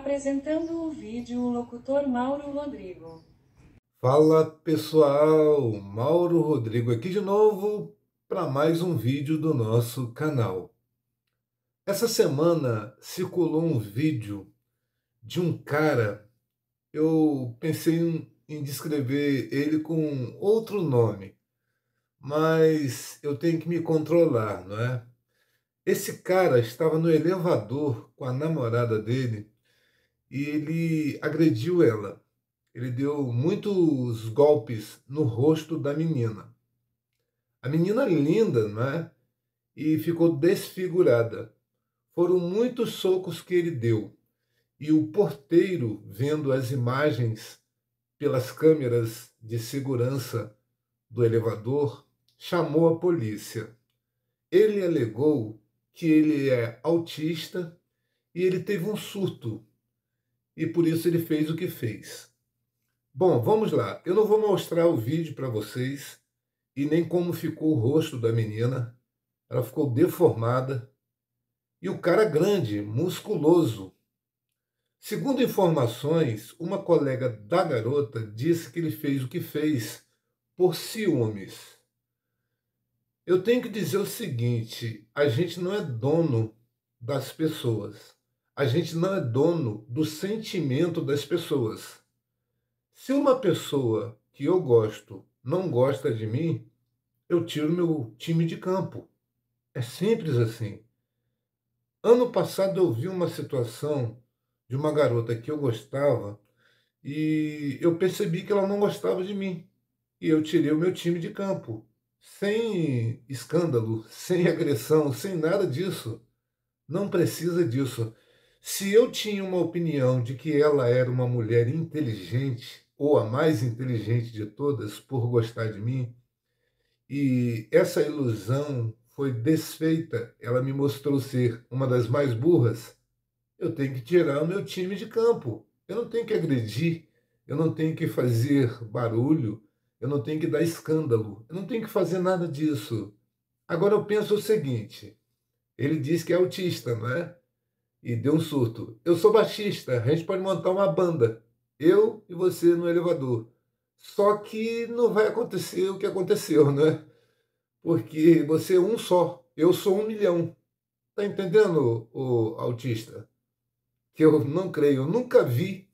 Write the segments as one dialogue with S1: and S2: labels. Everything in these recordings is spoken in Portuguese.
S1: Apresentando o vídeo, o locutor Mauro Rodrigo.
S2: Fala pessoal, Mauro Rodrigo aqui de novo para mais um vídeo do nosso canal. Essa semana circulou um vídeo de um cara, eu pensei em descrever ele com outro nome, mas eu tenho que me controlar, não é? Esse cara estava no elevador com a namorada dele e ele agrediu ela. Ele deu muitos golpes no rosto da menina. A menina linda, não é? E ficou desfigurada. Foram muitos socos que ele deu. E o porteiro, vendo as imagens pelas câmeras de segurança do elevador, chamou a polícia. Ele alegou que ele é autista e ele teve um surto. E por isso ele fez o que fez. Bom, vamos lá. Eu não vou mostrar o vídeo para vocês e nem como ficou o rosto da menina. Ela ficou deformada. E o cara grande, musculoso. Segundo informações, uma colega da garota disse que ele fez o que fez por ciúmes. Eu tenho que dizer o seguinte: a gente não é dono das pessoas. A gente não é dono do sentimento das pessoas. Se uma pessoa que eu gosto não gosta de mim, eu tiro meu time de campo. É simples assim. Ano passado eu vi uma situação de uma garota que eu gostava e eu percebi que ela não gostava de mim. E eu tirei o meu time de campo. Sem escândalo, sem agressão, sem nada disso. Não precisa disso. Se eu tinha uma opinião de que ela era uma mulher inteligente, ou a mais inteligente de todas, por gostar de mim, e essa ilusão foi desfeita, ela me mostrou ser uma das mais burras, eu tenho que tirar o meu time de campo. Eu não tenho que agredir, eu não tenho que fazer barulho, eu não tenho que dar escândalo, eu não tenho que fazer nada disso. Agora eu penso o seguinte: ele diz que é autista, não é? E deu um surto. Eu sou baixista, a gente pode montar uma banda, eu e você no elevador. Só que não vai acontecer o que aconteceu, né? Porque você é um só, eu sou 1 milhão. Tá entendendo, o autista? Que eu não creio, eu nunca vi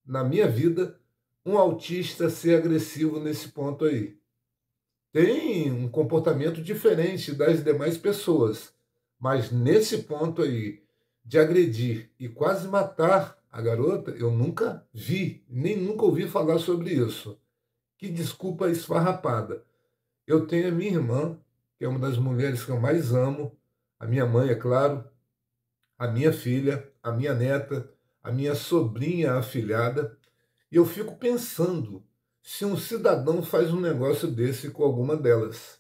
S2: na minha vida um autista ser agressivo nesse ponto aí. Tem um comportamento diferente das demais pessoas, mas nesse ponto aí de agredir e quase matar a garota, eu nunca vi, nem nunca ouvi falar sobre isso. Que desculpa esfarrapada. Eu tenho a minha irmã, que é uma das mulheres que eu mais amo, a minha mãe, é claro, a minha filha, a minha neta, a minha sobrinha afilhada, e eu fico pensando se um cidadão faz um negócio desse com alguma delas.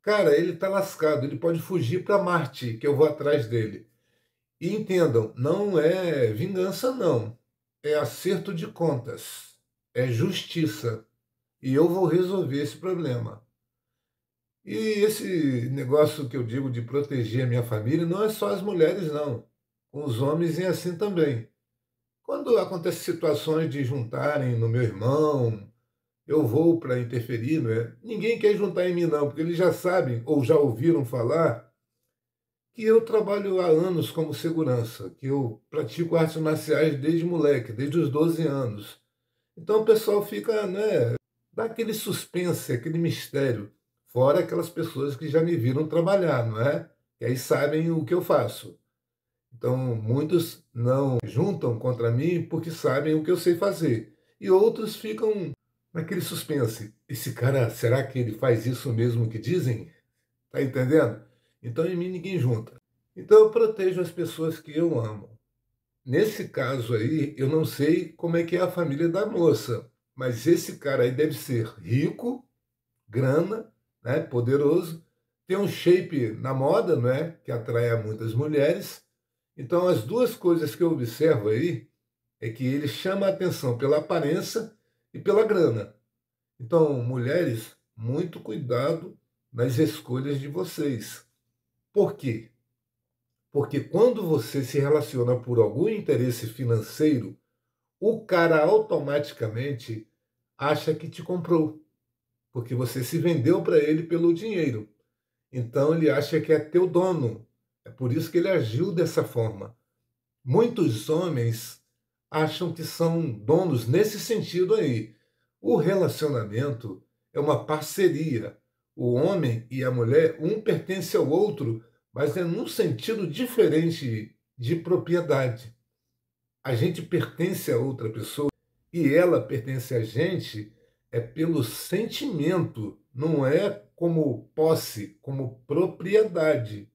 S2: Cara, ele está lascado, ele pode fugir para Marte, que eu vou atrás dele. E entendam, não é vingança, não. É acerto de contas. É justiça. E eu vou resolver esse problema. E esse negócio que eu digo de proteger a minha família não é só as mulheres, não. Com os homens é assim também. Quando acontecem situações de juntarem no meu irmão, eu vou para interferir, não é? Ninguém quer juntar em mim, não, porque eles já sabem ou já ouviram falar que eu trabalho há anos como segurança, que eu pratico artes marciais desde moleque, desde os 12 anos. Então o pessoal fica, né, dá aquele suspense, aquele mistério, fora aquelas pessoas que já me viram trabalhar, não é? E aí sabem o que eu faço. Então muitos não juntam contra mim porque sabem o que eu sei fazer. E outros ficam naquele suspense. Esse cara, será que ele faz isso mesmo que dizem? Tá entendendo? Então em mim ninguém junta. Então eu protejo as pessoas que eu amo. Nesse caso aí, eu não sei como é que é a família da moça, mas esse cara aí deve ser rico, grana, né, poderoso, tem um shape na moda, não é, que atrai a muitas mulheres. Então as duas coisas que eu observo aí é que ele chama a atenção pela aparência e pela grana. Então, mulheres, muito cuidado nas escolhas de vocês. Por quê? Porque quando você se relaciona por algum interesse financeiro, o cara automaticamente acha que te comprou, porque você se vendeu para ele pelo dinheiro. Então ele acha que é teu dono. É por isso que ele agiu dessa forma. Muitos homens acham que são donos nesse sentido aí. O relacionamento é uma parceria. O homem e a mulher, um pertence ao outro, mas é num sentido diferente de propriedade. A gente pertence a outra pessoa e ela pertence a gente é pelo sentimento, não é como posse, como propriedade.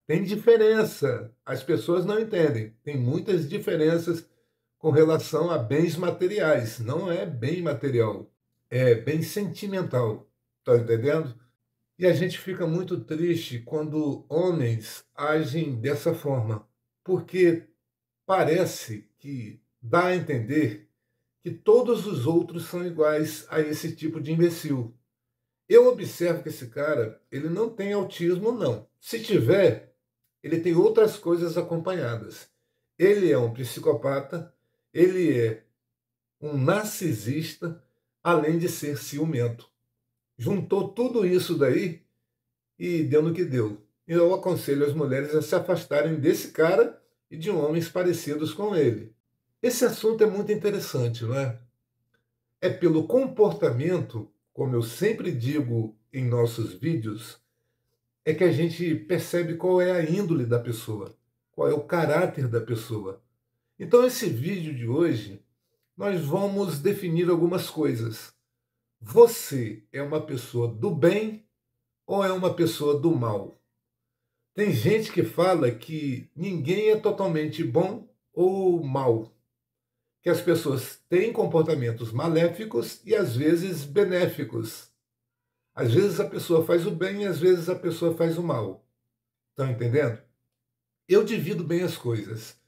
S2: Tem diferença, as pessoas não entendem. Tem muitas diferenças com relação a bens materiais. Não é bem material, é bem sentimental. Está entendendo? E a gente fica muito triste quando homens agem dessa forma, porque parece que dá a entender que todos os outros são iguais a esse tipo de imbecil. Eu observo que esse cara, ele não tem autismo, não. Se tiver, ele tem outras coisas acompanhadas. Ele é um psicopata, ele é um narcisista, além de ser ciumento. Juntou tudo isso daí e deu no que deu. Eu aconselho as mulheres a se afastarem desse cara e de homens parecidos com ele. Esse assunto é muito interessante, não é? É pelo comportamento, como eu sempre digo em nossos vídeos, é que a gente percebe qual é a índole da pessoa, qual é o caráter da pessoa. Então, esse vídeo de hoje, nós vamos definir algumas coisas. Você é uma pessoa do bem ou é uma pessoa do mal? Tem gente que fala que ninguém é totalmente bom ou mal, que as pessoas têm comportamentos maléficos e às vezes benéficos. Às vezes a pessoa faz o bem e às vezes a pessoa faz o mal. Estão entendendo? Eu divido bem as coisas.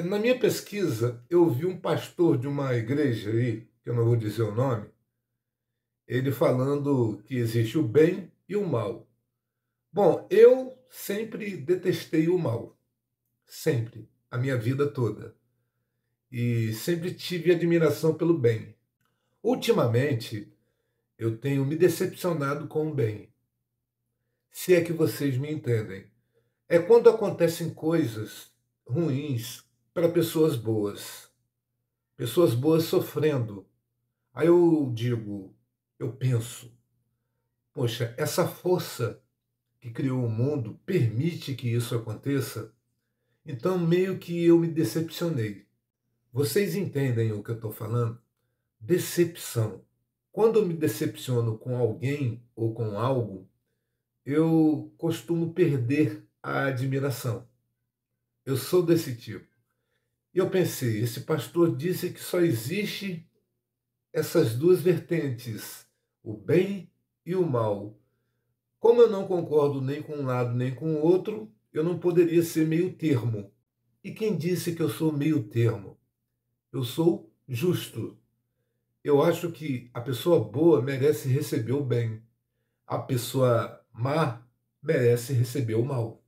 S2: Na minha pesquisa, eu vi um pastor de uma igreja aí, que eu não vou dizer o nome, ele falando que existe o bem e o mal. Bom, eu sempre detestei o mal. Sempre. A minha vida toda. E sempre tive admiração pelo bem. Ultimamente, eu tenho me decepcionado com o bem. Se é que vocês me entendem. É quando acontecem coisas ruins para pessoas boas. Pessoas boas sofrendo. Aí eu digo, eu penso, poxa, essa força que criou o mundo permite que isso aconteça? Então, meio que eu me decepcionei. Vocês entendem o que eu estou falando? Decepção. Quando eu me decepciono com alguém ou com algo, eu costumo perder a admiração. Eu sou desse tipo. E eu pensei, esse pastor disse que só existe essas duas vertentes, o bem e o mal. Como eu não concordo nem com um lado nem com o outro, eu não poderia ser meio termo. E quem disse que eu sou meio termo? Eu sou justo. Eu acho que a pessoa boa merece receber o bem. A pessoa má merece receber o mal.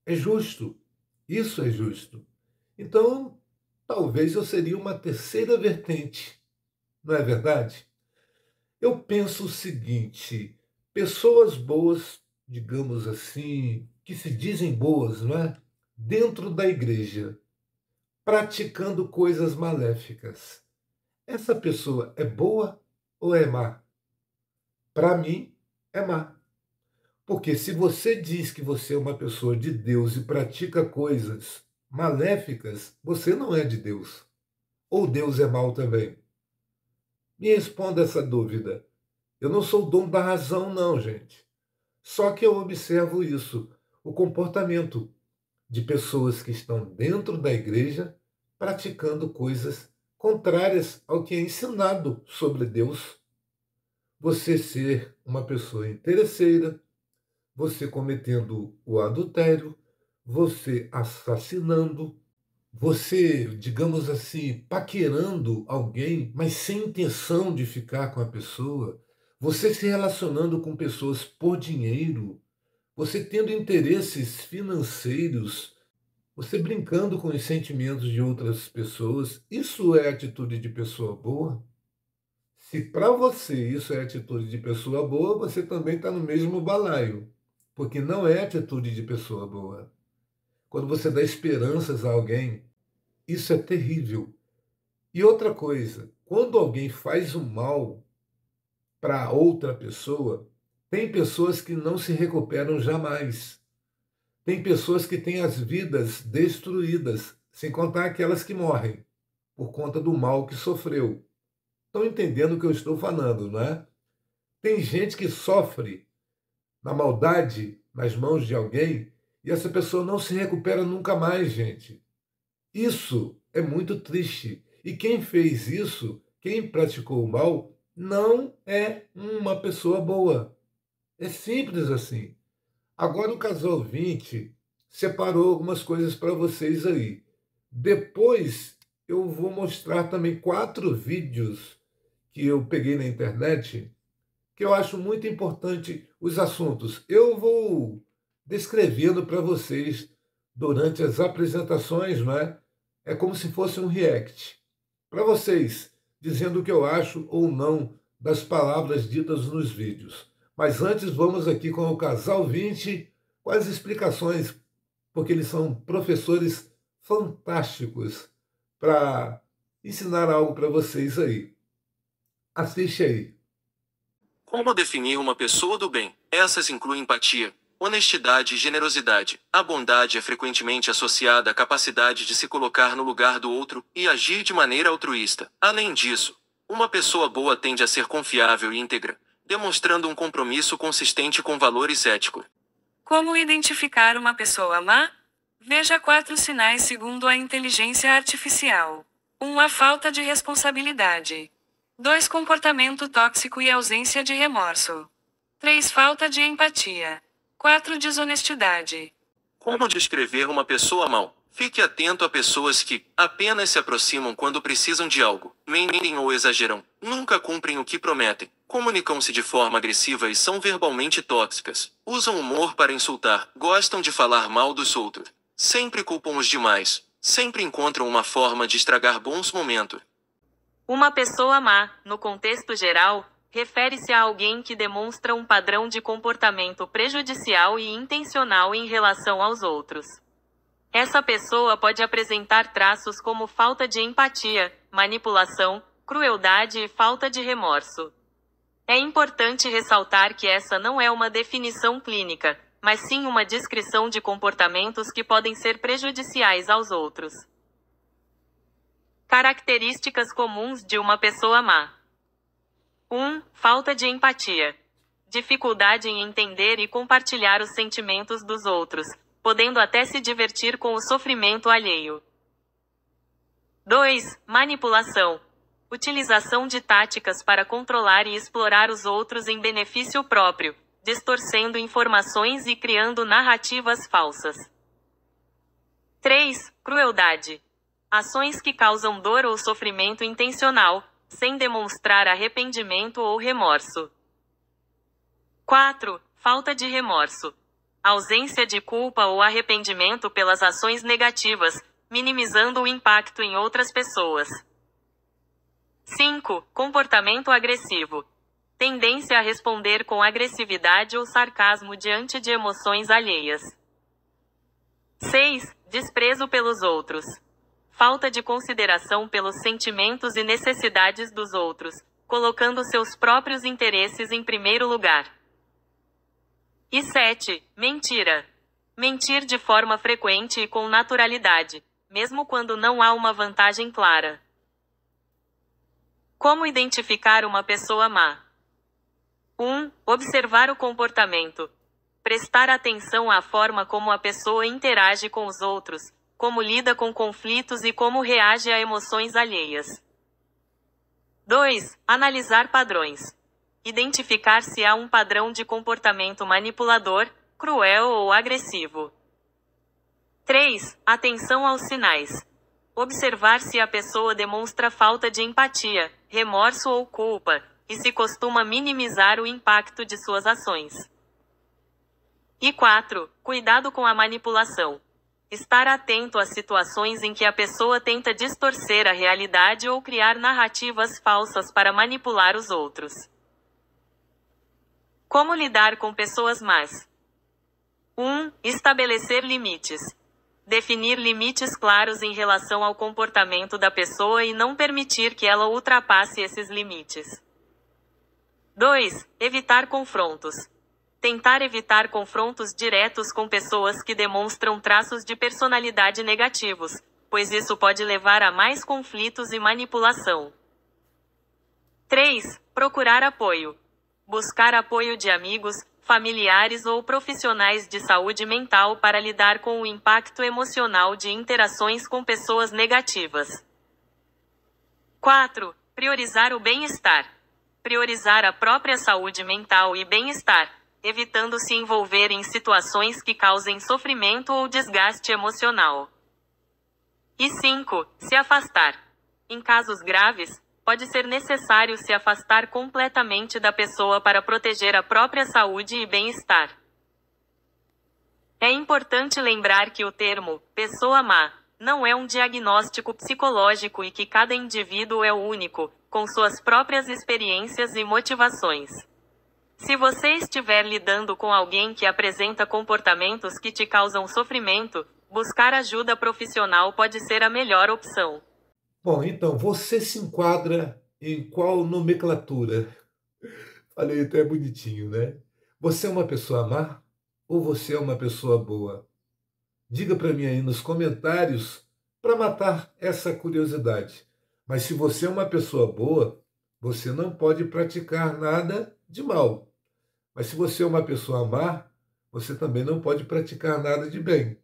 S2: É justo. Isso é justo. Então, talvez eu seria uma terceira vertente. Não é verdade? Eu penso o seguinte: pessoas boas, digamos assim, que se dizem boas, não é? Dentro da igreja, praticando coisas maléficas. Essa pessoa é boa ou é má? Para mim, é má. Porque se você diz que você é uma pessoa de Deus e pratica coisas maléficas, você não é de Deus. Ou Deus é mau também? Me responda essa dúvida. Eu não sou o dono da razão, não, gente. Só que eu observo isso, o comportamento de pessoas que estão dentro da igreja praticando coisas contrárias ao que é ensinado sobre Deus. Você ser uma pessoa interesseira, você cometendo o adultério, você assassinando, você, digamos assim, paquerando alguém, mas sem intenção de ficar com a pessoa, você se relacionando com pessoas por dinheiro, você tendo interesses financeiros, você brincando com os sentimentos de outras pessoas, isso é atitude de pessoa boa? Se para você isso é atitude de pessoa boa, você também está no mesmo balaio, porque não é atitude de pessoa boa. Quando você dá esperanças a alguém, isso é terrível. E outra coisa, quando alguém faz o mal para outra pessoa, tem pessoas que não se recuperam jamais. Tem pessoas que têm as vidas destruídas, sem contar aquelas que morrem por conta do mal que sofreu. Estão entendendo o que eu estou falando, não é? Tem gente que sofre na maldade nas mãos de alguém e essa pessoa não se recupera nunca mais, gente. Isso é muito triste. E quem fez isso, quem praticou o mal, não é uma pessoa boa. É simples assim. Agora o casal 20 separou algumas coisas para vocês aí. Depois eu vou mostrar também 4 vídeos que eu peguei na internet que eu acho muito importante os assuntos. Eu vou descrevendo para vocês durante as apresentações, não é? É como se fosse um react. Para vocês, dizendo o que eu acho ou não das palavras ditas nos vídeos. Mas antes, vamos aqui com o Casal 20, com as explicações, porque eles são professores fantásticos para ensinar algo para vocês aí. Assiste aí.
S3: Como definir uma pessoa do bem? Essas incluem empatia, honestidade e generosidade. A bondade é frequentemente associada à capacidade de se colocar no lugar do outro e agir de maneira altruísta. Além disso, uma pessoa boa tende a ser confiável e íntegra, demonstrando um compromisso consistente com valores éticos.
S1: Como identificar uma pessoa má? Veja 4 sinais segundo a inteligência artificial. 1. A falta de responsabilidade. 2. Comportamento tóxico e ausência de remorso. 3. Falta de empatia. 4. Desonestidade.
S3: Como descrever uma pessoa mal? Fique atento a pessoas que apenas se aproximam quando precisam de algo, mentem ou exageram, nunca cumprem o que prometem, comunicam-se de forma agressiva e são verbalmente tóxicas, usam humor para insultar, gostam de falar mal dos outros, sempre culpam os demais, sempre encontram uma forma de estragar bons momentos.
S4: Uma pessoa má, no contexto geral, refere-se a alguém que demonstra um padrão de comportamento prejudicial e intencional em relação aos outros. Essa pessoa pode apresentar traços como falta de empatia, manipulação, crueldade e falta de remorso. É importante ressaltar que essa não é uma definição clínica, mas sim uma descrição de comportamentos que podem ser prejudiciais aos outros. Características comuns de uma pessoa má. 1. Falta de empatia. Dificuldade em entender e compartilhar os sentimentos dos outros, podendo até se divertir com o sofrimento alheio. 2. Manipulação. Utilização de táticas para controlar e explorar os outros em benefício próprio, distorcendo informações e criando narrativas falsas. 3. Crueldade. Ações que causam dor ou sofrimento intencional, sem demonstrar arrependimento ou remorso. 4. Falta de remorso. Ausência de culpa ou arrependimento pelas ações negativas, minimizando o impacto em outras pessoas. 5. Comportamento agressivo. Tendência a responder com agressividade ou sarcasmo diante de emoções alheias. 6. Desprezo pelos outros. Falta de consideração pelos sentimentos e necessidades dos outros, colocando seus próprios interesses em primeiro lugar. E 7. Mentira. Mentir de forma frequente e com naturalidade, mesmo quando não há uma vantagem clara. Como identificar uma pessoa má? 1. Observar o comportamento. Prestar atenção à forma como a pessoa interage com os outros, como lida com conflitos e como reage a emoções alheias. 2. Analisar padrões. Identificar se há um padrão de comportamento manipulador, cruel ou agressivo. 3. Atenção aos sinais. Observar se a pessoa demonstra falta de empatia, remorso ou culpa, e se costuma minimizar o impacto de suas ações. E 4. Cuidado com a manipulação. Estar atento às situações em que a pessoa tenta distorcer a realidade ou criar narrativas falsas para manipular os outros. Como lidar com pessoas más? 1. Estabelecer limites. Definir limites claros em relação ao comportamento da pessoa e não permitir que ela ultrapasse esses limites. 2. Evitar confrontos. Tentar evitar confrontos diretos com pessoas que demonstram traços de personalidade negativos, pois isso pode levar a mais conflitos e manipulação. 3. Procurar apoio. Buscar apoio de amigos, familiares ou profissionais de saúde mental para lidar com o impacto emocional de interações com pessoas negativas. 4. Priorizar o bem-estar. Priorizar a própria saúde mental e bem-estar, evitando se envolver em situações que causem sofrimento ou desgaste emocional. E 5. Se afastar. Em casos graves, pode ser necessário se afastar completamente da pessoa para proteger a própria saúde e bem-estar. É importante lembrar que o termo pessoa má não é um diagnóstico psicológico e que cada indivíduo é único, com suas próprias experiências e motivações. Se você estiver lidando com alguém que apresenta comportamentos que te causam sofrimento, buscar ajuda profissional pode ser a melhor opção.
S2: Bom, então, você se enquadra em qual nomenclatura? Falei até bonitinho, né? Você é uma pessoa má ou você é uma pessoa boa? Diga para mim aí nos comentários para matar essa curiosidade. Mas se você é uma pessoa boa, você não pode praticar nada de mal. Mas se você é uma pessoa má, você também não pode praticar nada de bem.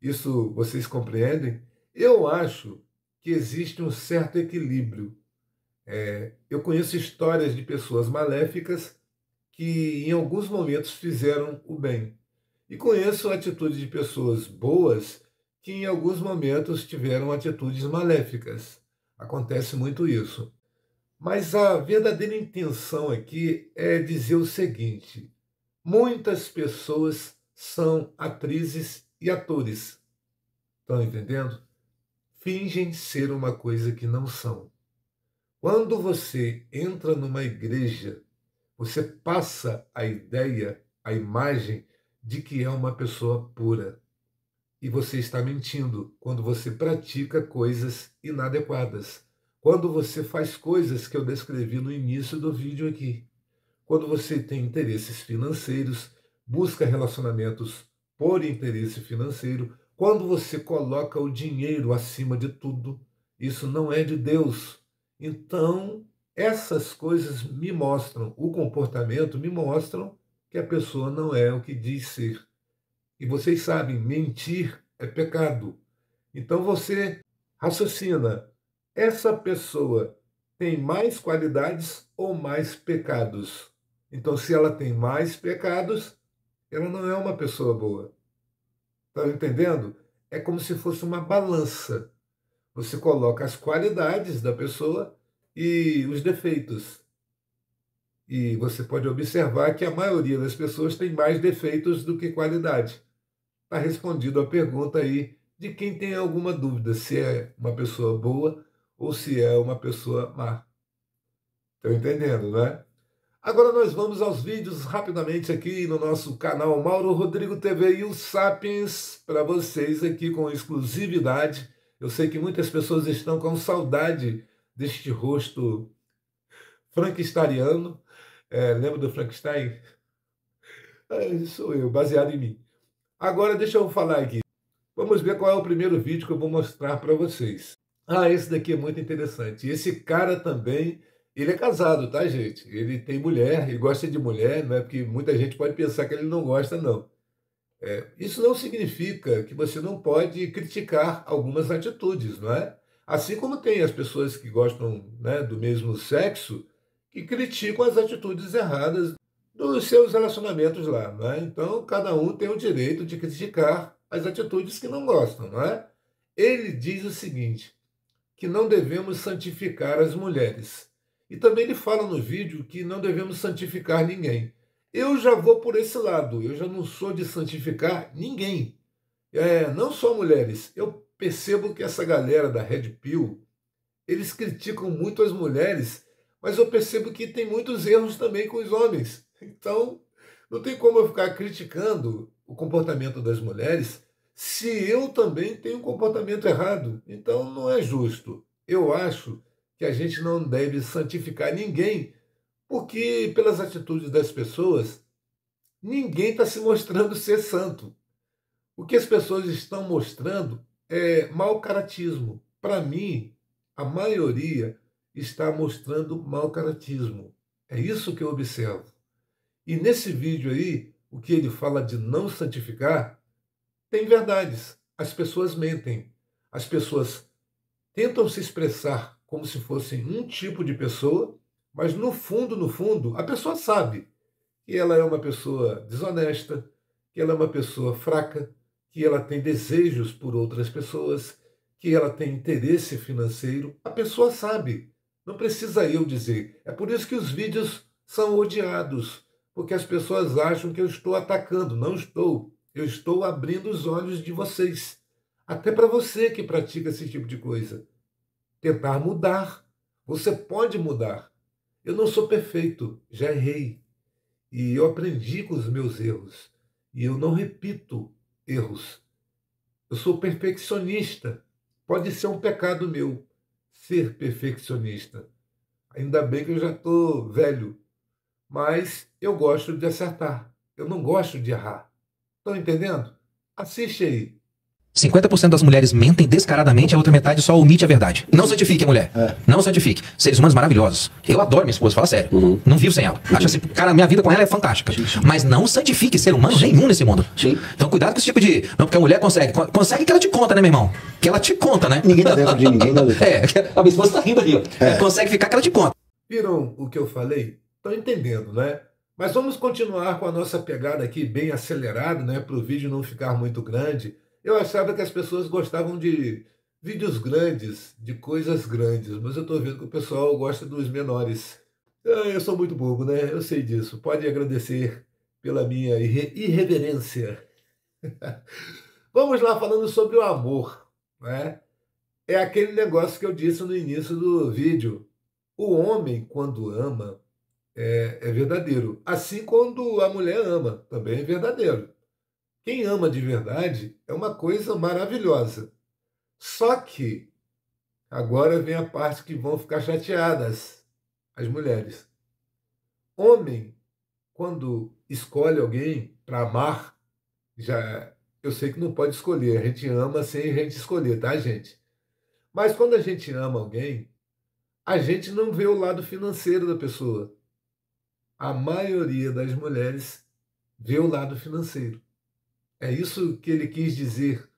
S2: Isso vocês compreendem? Eu acho que existe um certo equilíbrio. Eu conheço histórias de pessoas maléficas que em alguns momentos fizeram o bem. E conheço atitudes de pessoas boas que em alguns momentos tiveram atitudes maléficas. Acontece muito isso. Mas a verdadeira intenção aqui é dizer o seguinte: muitas pessoas são atrizes e atores. Estão entendendo? Fingem ser uma coisa que não são. Quando você entra numa igreja, você passa a ideia, a imagem de que é uma pessoa pura. E você está mentindo quando você pratica coisas inadequadas. Quando você faz coisas que eu descrevi no início do vídeo aqui. Quando você tem interesses financeiros, busca relacionamentos por interesse financeiro. Quando você coloca o dinheiro acima de tudo, isso não é de Deus. Então, essas coisas me mostram, o comportamento me mostram que a pessoa não é o que diz ser. E vocês sabem, mentir é pecado. Então você raciocina, essa pessoa tem mais qualidades ou mais pecados? Então, se ela tem mais pecados, ela não é uma pessoa boa. Estão entendendo? É como se fosse uma balança. Você coloca as qualidades da pessoa e os defeitos. E você pode observar que a maioria das pessoas tem mais defeitos do que qualidade. Está respondido a pergunta aí de quem tem alguma dúvida se é uma pessoa boa ou se é uma pessoa má. Estão entendendo, né? Agora nós vamos aos vídeos rapidamente aqui no nosso canal Mauro Rodrigo TV e o Sapiens para vocês aqui com exclusividade. Eu sei que muitas pessoas estão com saudade deste rosto frankensteiniano. Lembra do Frankenstein? Sou eu, baseado em mim. Agora deixa eu falar aqui. Vamos ver qual é o primeiro vídeo que eu vou mostrar para vocês. Esse daqui é muito interessante. Esse cara também, ele é casado, tá, gente? Ele tem mulher, ele gosta de mulher, não é porque muita gente pode pensar que ele não gosta, não. Isso não significa que você não pode criticar algumas atitudes, não é? Assim como tem as pessoas que gostam, né, do mesmo sexo, que criticam as atitudes erradas dos seus relacionamentos lá, não é? Então, cada um tem o direito de criticar as atitudes que não gostam, não é? Ele diz o seguinte, que não devemos santificar as mulheres. E também ele fala no vídeo que não devemos santificar ninguém. Eu já vou por esse lado, eu já não sou de santificar ninguém. Não só mulheres. Eu percebo que essa galera da Red Pill, eles criticam muito as mulheres, mas eu percebo que tem muitos erros também com os homens. Então, não tem como eu ficar criticando o comportamento das mulheres se eu também tenho um comportamento errado. Então, não é justo. Eu acho que a gente não deve santificar ninguém, porque pelas atitudes das pessoas, ninguém está se mostrando ser santo. O que as pessoas estão mostrando é mau caratismo. Para mim, a maioria está mostrando mau caratismo. É isso que eu observo. E nesse vídeo aí, o que ele fala de não santificar, tem verdades. As pessoas mentem. As pessoas tentam se expressar como se fossem um tipo de pessoa, mas no fundo, a pessoa sabe que ela é uma pessoa desonesta, que ela é uma pessoa fraca, que ela tem desejos por outras pessoas, que ela tem interesse financeiro. A pessoa sabe. Não precisa eu dizer. É por isso que os vídeos são odiados, porque as pessoas acham que eu estou atacando. Não estou. Eu estou abrindo os olhos de vocês. Até para você que pratica esse tipo de coisa. Tentar mudar. Você pode mudar. Eu não sou perfeito, já errei. E eu aprendi com os meus erros. E eu não repito erros. Eu sou perfeccionista. Pode ser um pecado meu ser perfeccionista. Ainda bem que eu já estou velho. Mas eu gosto de acertar. Eu não gosto de errar. Estão entendendo? Assiste aí.
S5: 50% das mulheres mentem descaradamente, a outra metade só omite a verdade. Não santifique a mulher. Não santifique. Seres humanos maravilhosos. Eu adoro minha esposa, fala sério. Não vivo sem ela. Acho assim, cara, minha vida com ela é fantástica. Mas não santifique ser humano nenhum nesse mundo. Então cuidado com esse tipo de... Não, porque a mulher consegue. Consegue que ela te conta, né, meu irmão? Que ela te conta, né?
S6: Ninguém tá dentro de ninguém.
S5: A minha esposa tá rindo ali, ó. Consegue ficar que ela te conta.
S2: Viram o que eu falei? Estão entendendo, né? Mas vamos continuar com a nossa pegada aqui bem acelerada, né? Para o vídeo não ficar muito grande. Eu achava que as pessoas gostavam de vídeos grandes, de coisas grandes, mas eu estou vendo que o pessoal gosta dos menores. Eu sou muito bobo, né? Eu sei disso. Pode agradecer pela minha irreverência. Vamos lá falando sobre o amor, né? É aquele negócio que eu disse no início do vídeo. O homem, quando ama, é verdadeiro. Assim, quando a mulher ama, também é verdadeiro. Quem ama de verdade é uma coisa maravilhosa. Só que agora vem a parte que vão ficar chateadas, as mulheres. Homem, quando escolhe alguém para amar, eu sei que não pode escolher, a gente ama sem a gente escolher, tá, gente? Mas quando a gente ama alguém, a gente não vê o lado financeiro da pessoa. A maioria das mulheres vê o lado financeiro. É isso que ele quis dizer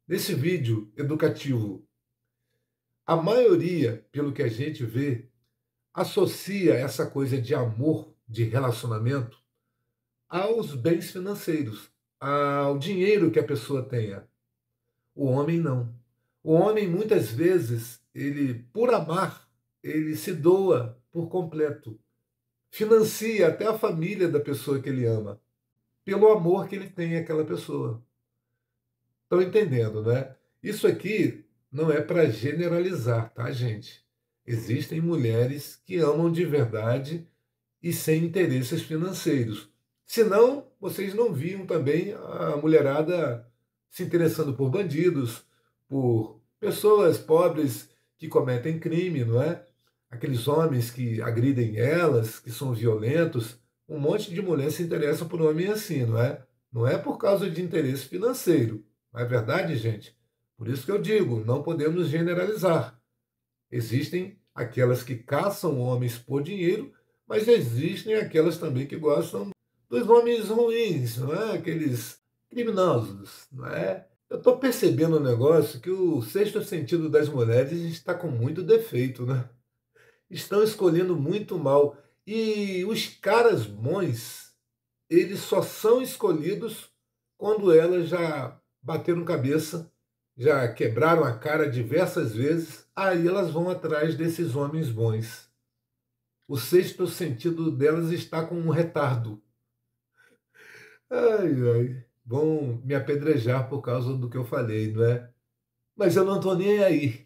S2: nesse vídeo educativo. A maioria, pelo que a gente vê, associa essa coisa de amor, de relacionamento, aos bens financeiros, ao dinheiro que a pessoa tenha. O homem não. O homem, muitas vezes, ele, por amar, ele se doa por completo. Financia até a família da pessoa que ele ama, pelo amor que ele tem àquela pessoa. Estão entendendo, né? Isso aqui não é para generalizar, tá, gente? Existem mulheres que amam de verdade e sem interesses financeiros. Senão, vocês não viam também a mulherada se interessando por bandidos, por pessoas pobres que cometem crime, não é? Aqueles homens que agridem elas, que são violentos. Um monte de mulher se interessa por homem assim, não é? Não é por causa de interesse financeiro. Não é verdade, gente? Por isso que eu digo, não podemos generalizar. Existem aquelas que caçam homens por dinheiro, mas existem aquelas também que gostam dos homens ruins, não é? Aqueles criminosos, não é? Eu estou percebendo um negócio que o sexto sentido das mulheres está com muito defeito, né? Estão escolhendo muito mal. E os caras bons, eles só são escolhidos quando elas já bateram cabeça, já quebraram a cara diversas vezes, aí elas vão atrás desses homens bons. O sexto sentido delas está com um retardo. Ai, ai. Vão me apedrejar por causa do que eu falei, não é? Mas eu não tô nem aí.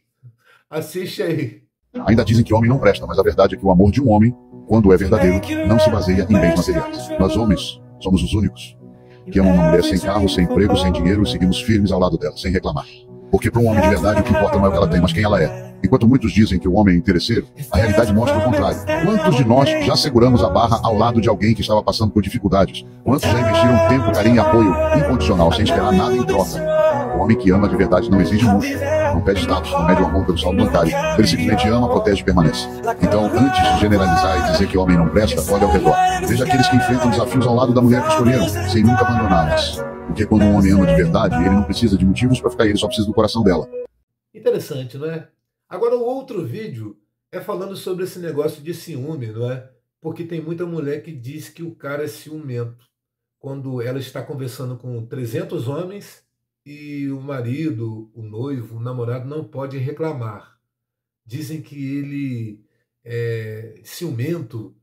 S2: Assiste aí.
S6: Ainda dizem que homem não presta, mas a verdade é que o amor de um homem, quando é verdadeiro, não se baseia em bens materiais. Nós homens somos os únicos que amam uma mulher sem carro, sem emprego, sem dinheiro e seguimos firmes ao lado dela, sem reclamar. Porque para um homem de verdade o que importa não é o que ela tem, mas quem ela é. Enquanto muitos dizem que o homem é interesseiro, a realidade mostra o contrário. Quantos de nós já seguramos a barra ao lado de alguém que estava passando por dificuldades? Quantos já investiram tempo, carinho e apoio incondicional, sem esperar nada em troca? O homem que ama de verdade não exige luxo, não pede status, não mede o amor pelo saldo bancário. Ele simplesmente ama, protege e permanece. Então, antes de generalizar e dizer que homem não presta, olhe ao redor. Veja aqueles que enfrentam desafios ao lado da mulher que escolheram, sem nunca abandoná-las. Porque quando um homem ama de verdade, ele não precisa de motivos para ficar, ele só precisa do coração dela.
S2: Interessante, não é? Agora, o outro vídeo é falando sobre esse negócio de ciúme, não é? Porque tem muita mulher que diz que o cara é ciumento quando ela está conversando com 300 homens e o marido, o noivo, o namorado não pode reclamar. Dizem que ele é ciumento,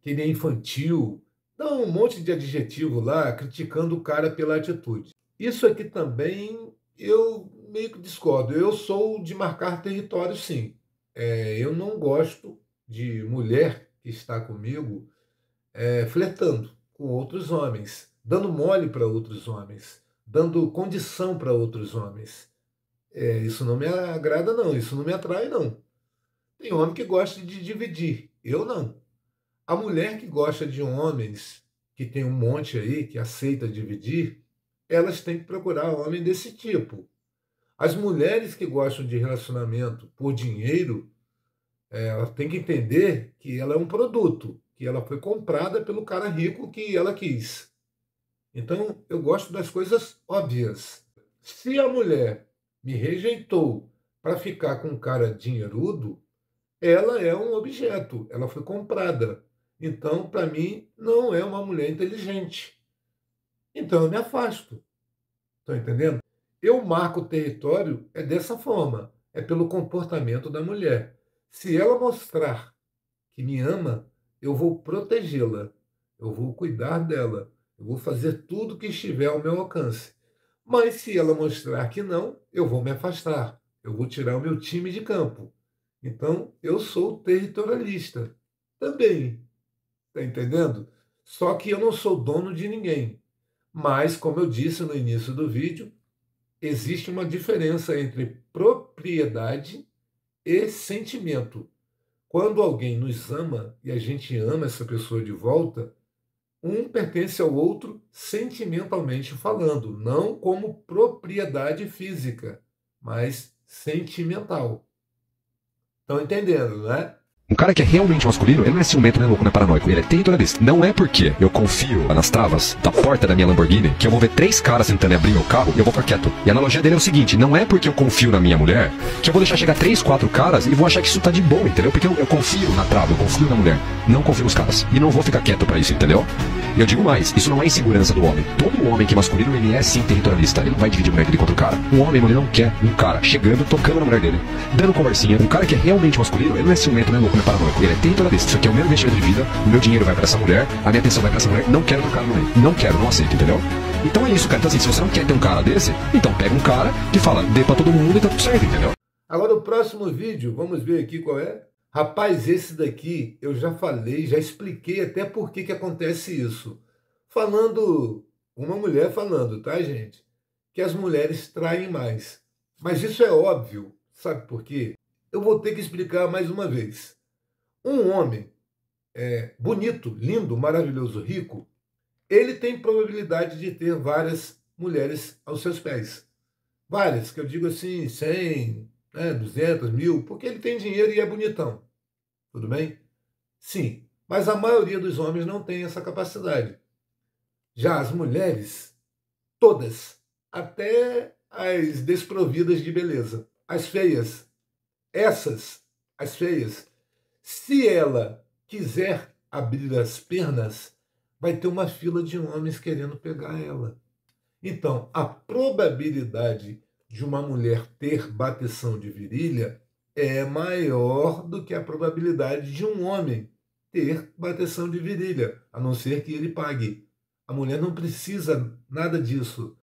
S2: que ele é infantil, dão um monte de adjetivo lá criticando o cara pela atitude. Isso aqui também eu meio que discordo. Eu sou de marcar território, sim. Eu não gosto de mulher que está comigo flertando com outros homens, dando mole para outros homens, dando condição para outros homens. Isso não me agrada, não. Isso não me atrai, não. Tem homem que gosta de dividir. Eu não. A mulher que gosta de homens, que tem um monte aí, que aceita dividir, elas têm que procurar homem desse tipo. As mulheres que gostam de relacionamento por dinheiro, ela tem que entender que ela é um produto, que ela foi comprada pelo cara rico que ela quis. Então, eu gosto das coisas óbvias. Se a mulher me rejeitou para ficar com um cara dinheirudo, ela é um objeto, ela foi comprada. Então, para mim, não é uma mulher inteligente. Então, eu me afasto. Estão entendendo? Eu marco o território dessa forma, é pelo comportamento da mulher. Se ela mostrar que me ama, eu vou protegê-la, eu vou cuidar dela, eu vou fazer tudo que estiver ao meu alcance. Mas se ela mostrar que não, eu vou me afastar, eu vou tirar o meu time de campo. Então, eu sou territorialista também, está entendendo? Só que eu não sou dono de ninguém. Mas, como eu disse no início do vídeo, existe uma diferença entre propriedade e sentimento. Quando alguém nos ama e a gente ama essa pessoa de volta, um pertence ao outro sentimentalmente falando, não como propriedade física, mas sentimental. Estão entendendo, né?
S7: Um cara que é realmente masculino, ele não é ciumento, não é louco, não é paranoico, ele é territorialista. Não é porque eu confio nas travas da porta da minha Lamborghini que eu vou ver 3 caras tentando abrir meu carro e eu vou ficar quieto. E a analogia dele é o seguinte, não é porque eu confio na minha mulher que eu vou deixar chegar 3, 4 caras e vou achar que isso tá de boa, entendeu? Porque eu confio na trava, eu confio na mulher, não confio nos caras. E não vou ficar quieto pra isso, entendeu? E eu digo mais, isso não é insegurança do homem. Todo homem que é masculino, ele é sim territorialista. Ele não vai dividir a mulher dele contra o cara. Um homem, mano, ele não quer um cara chegando, tocando na mulher dele, dando conversinha. Um cara que é realmente masculino, ele não é ciumento, não é louco, não é paranoico. Ele é territorialista. Isso aqui é o meu investimento de vida, o meu dinheiro vai pra essa mulher, a minha atenção vai pra essa mulher. Não quero um cara no meio. Não quero, não aceito, entendeu? Então é isso, cara. Então assim, se você não quer ter um cara desse, então pega um cara que fala, dê pra todo mundo e tá tudo certo, entendeu?
S2: Agora o próximo vídeo, vamos ver aqui qual é. Rapaz, esse daqui eu já falei, já expliquei até por que acontece isso. Falando, uma mulher falando, tá, gente? Que as mulheres traem mais. Mas isso é óbvio, sabe por quê? Eu vou ter que explicar mais uma vez. Um homem bonito, lindo, maravilhoso, rico, ele tem probabilidade de ter várias mulheres aos seus pés. Várias, que eu digo assim, 100, 200, 1000, porque ele tem dinheiro e é bonitão. Tudo bem? Sim, mas a maioria dos homens não tem essa capacidade. Já as mulheres, todas, até as desprovidas de beleza, as feias, as feias, se ela quiser abrir as pernas, vai ter uma fila de homens querendo pegar ela. Então, a probabilidade de uma mulher ter bateção de virilha é maior do que a probabilidade de um homem ter bateção de virilha, a não ser que ele pague. A A mulher não precisa nada disso.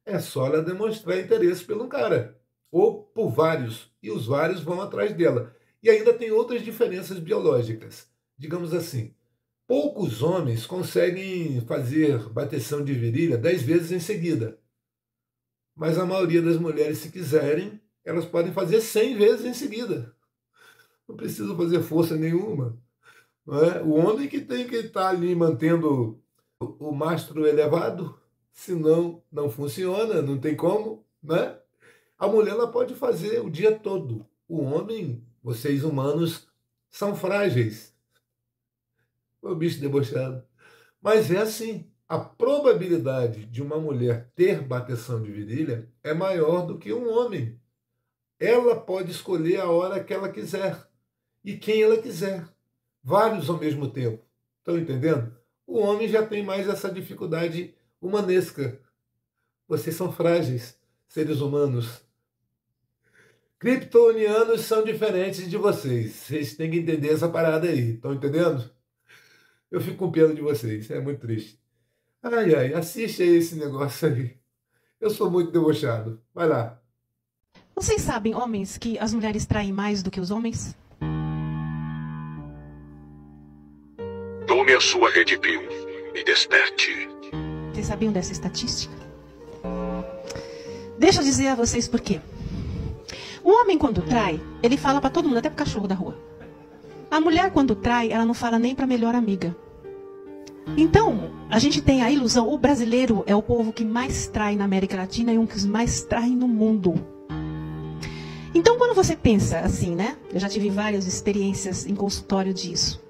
S2: É só ela demonstrar interesse pelo cara, ou por vários, e os vários vão atrás dela. E ainda tem outras diferenças biológicas. Digamos assim, poucos homens conseguem fazer bateção de virilha 10 vezes em seguida. Mas a maioria das mulheres, se quiserem, elas podem fazer 100 vezes em seguida. Não precisa fazer força nenhuma. Não é? O homem que tem que estar ali mantendo o mastro elevado, senão não funciona, não tem como, né? A mulher ela pode fazer o dia todo. O homem, vocês humanos, são frágeis. O bicho debochado. Mas é assim. A probabilidade de uma mulher ter bateção de virilha é maior do que um homem. Ela pode escolher a hora que ela quiser e quem ela quiser. Vários ao mesmo tempo. Estão entendendo? O homem já tem mais essa dificuldade humanesca. Vocês são frágeis, seres humanos. Kryptonianos são diferentes de vocês. Vocês têm que entender essa parada aí. Estão entendendo? Eu fico com pena de vocês. É muito triste. Ai, ai, assiste aí esse negócio aí. Eu sou muito debochado. Vai lá.
S8: Vocês sabem, homens, que as mulheres traem mais do que os homens?
S6: Tome a sua Red Pill e desperte.
S8: Vocês sabiam dessa estatística? Deixa eu dizer a vocês por quê. O homem, quando trai, ele fala pra todo mundo, até pro cachorro da rua. A mulher, quando trai, ela não fala nem pra melhor amiga. Então, a gente tem a ilusão, o brasileiro é o povo que mais trai na América Latina e um que mais trai no mundo. Então, quando você pensa assim, né? Eu já tive várias experiências em consultório disso.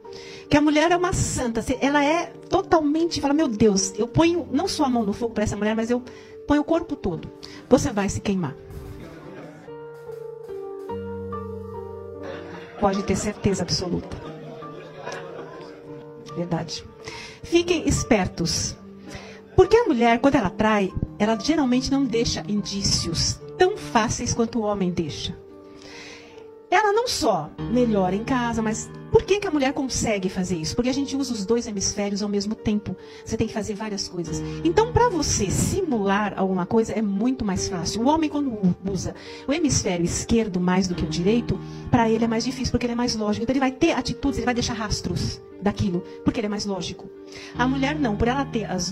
S8: Que a mulher é uma santa, ela é totalmente, fala, meu Deus, eu ponho não só a mão no fogo para essa mulher, mas eu ponho o corpo todo. Você vai se queimar. Pode ter certeza absoluta. Verdade. Fiquem espertos. Porque a mulher, quando ela trai, ela geralmente não deixa indícios tão fáceis quanto o homem deixa. Ela não só melhora em casa, mas por que a mulher consegue fazer isso? Porque a gente usa os dois hemisférios ao mesmo tempo. Você tem que fazer várias coisas. Então, para você simular alguma coisa, é muito mais fácil. O homem, quando usa o hemisfério esquerdo mais do que o direito, para ele é mais difícil, porque ele é mais lógico. Então, ele vai ter atitudes, ele vai deixar rastros daquilo, porque ele é mais lógico. A mulher não, por ela ter os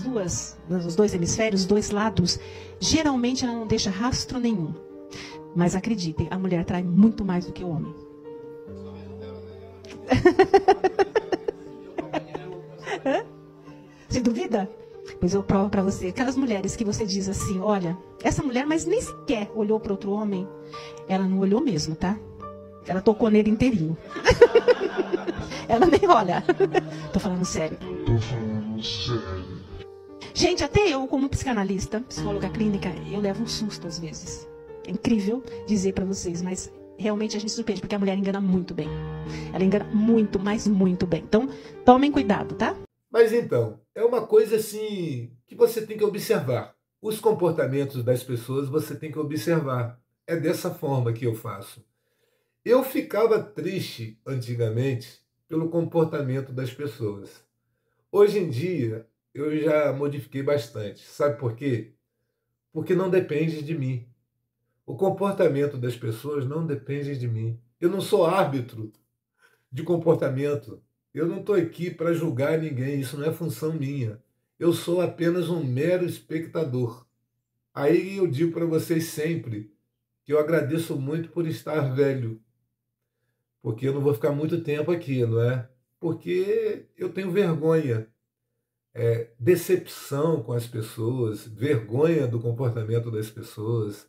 S8: dois hemisférios, os dois lados, geralmente ela não deixa rastro nenhum. Mas acreditem, a mulher trai muito mais do que o homem. Você duvida? Pois eu provo para você. Aquelas mulheres que você diz assim, olha, essa mulher, mas nem sequer olhou para outro homem. Ela não olhou mesmo, tá? Ela tocou nele inteirinho. Ela nem olha. Tô falando sério. Gente, até eu, como psicanalista, psicóloga clínica, eu levo um susto às vezes. É incrível dizer para vocês, mas realmente a gente surpreende, porque a mulher engana muito bem. Ela engana muito, mas muito bem. Então, tomem cuidado, tá?
S2: Mas então, é uma coisa assim que você tem que observar. Os comportamentos das pessoas você tem que observar. É dessa forma que eu faço. Eu ficava triste antigamente pelo comportamento das pessoas. Hoje em dia, eu já modifiquei bastante. Sabe por quê? Porque não depende de mim. O comportamento das pessoas não depende de mim. Eu não sou árbitro de comportamento. Eu não estou aqui para julgar ninguém. Isso não é função minha. Eu sou apenas um mero espectador. Aí eu digo para vocês sempre que eu agradeço muito por estar velho. Porque eu não vou ficar muito tempo aqui, não é? Porque eu tenho vergonha. Decepção com as pessoas, vergonha do comportamento das pessoas.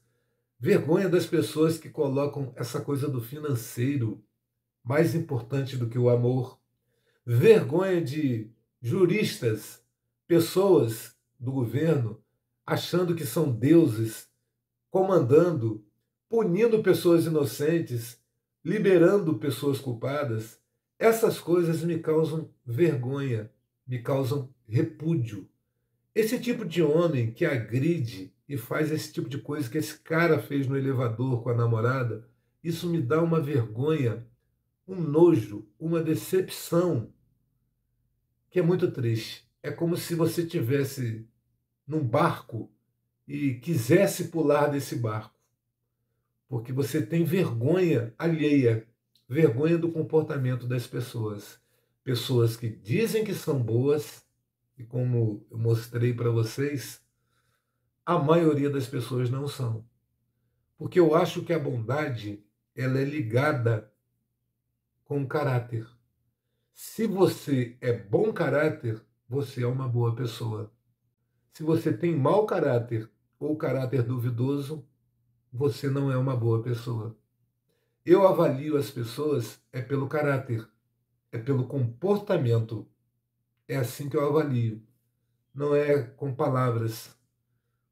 S2: Vergonha das pessoas que colocam essa coisa do financeiro mais importante do que o amor. Vergonha de juristas, pessoas do governo, achando que são deuses, comandando, punindo pessoas inocentes, liberando pessoas culpadas. Essas coisas me causam vergonha, me causam repúdio. Esse tipo de homem que agride e faz esse tipo de coisa que esse cara fez no elevador com a namorada, isso me dá uma vergonha, um nojo, uma decepção, que é muito triste. é como se você estivesse num barco e quisesse pular desse barco, porque você tem vergonha alheia, vergonha do comportamento das pessoas. Pessoas que dizem que são boas, e como eu mostrei para vocês, a maioria das pessoas não são. Porque eu acho que a bondade, ela é ligada com o caráter. Se você é bom caráter, você é uma boa pessoa. Se você tem mau caráter ou caráter duvidoso, você não é uma boa pessoa. Eu avalio as pessoas pelo caráter, pelo comportamento. É assim que eu avalio. Não é com palavras,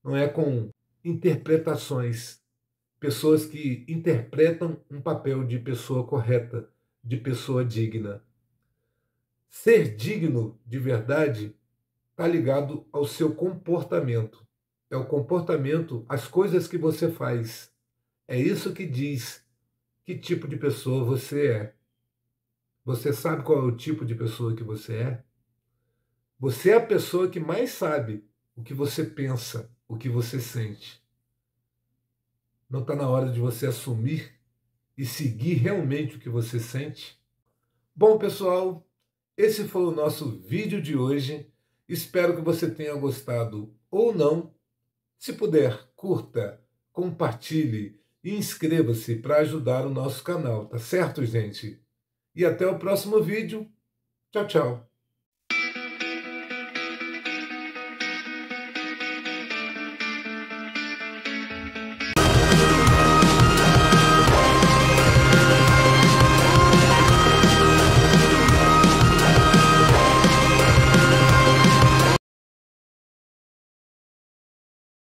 S2: não é com interpretações. Pessoas que interpretam um papel de pessoa correta, de pessoa digna. Ser digno de verdade está ligado ao seu comportamento. É o comportamento, as coisas que você faz. É isso que diz que tipo de pessoa você é. Você sabe qual é o tipo de pessoa que você é? Você é a pessoa que mais sabe o que você pensa, o que você sente. Não está na hora de você assumir e seguir realmente o que você sente? Bom, pessoal, esse foi o nosso vídeo de hoje. Espero que você tenha gostado ou não. Se puder, curta, compartilhe e inscreva-se para ajudar o nosso canal, tá certo, gente? E até o próximo vídeo. Tchau, tchau.